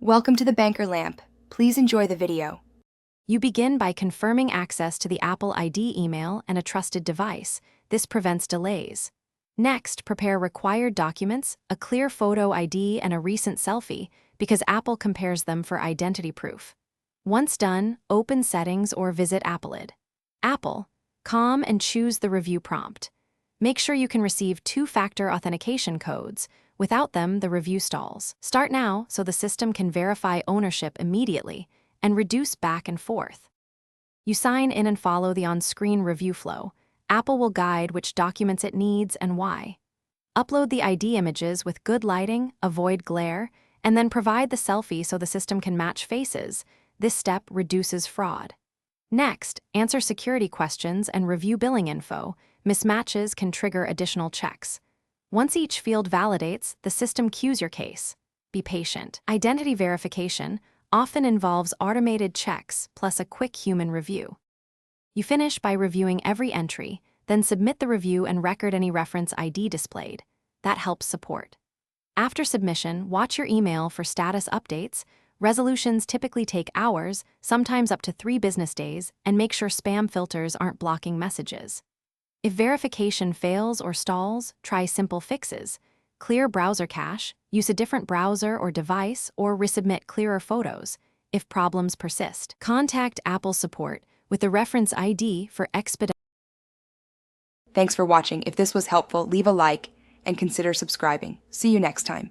Welcome to the Banker Lamp. Please enjoy the video. You begin by confirming access to the Apple ID email and a trusted device. This prevents delays. Next, prepare required documents, a clear photo ID and a recent selfie, because Apple compares them for identity proof. Once done, open Settings or visit Appleid. Apple, calm and choose the review prompt. Make sure you can receive two-factor authentication codes. Without them, the review stalls. Start now so the system can verify ownership immediately and reduce back and forth. You sign in and follow the on-screen review flow. Apple will guide which documents it needs and why. Upload the ID images with good lighting, avoid glare, and then provide the selfie so the system can match faces. This step reduces fraud. Next, answer security questions and review billing info. Mismatches can trigger additional checks. Once each field validates, the system queues your case. Be patient. Identity verification often involves automated checks plus a quick human review. You finish by reviewing every entry, then submit the review and record any reference ID displayed. That helps support. After submission, watch your email for status updates. Resolutions typically take hours, sometimes up to 3 business days, and make sure spam filters aren't blocking messages. If verification fails or stalls, try simple fixes. Clear browser cache, use a different browser or device, or resubmit clearer photos. If problems persist, contact Apple support with the reference ID for expedite. Thanks for watching. If this was helpful, leave a like and consider subscribing. See you next time.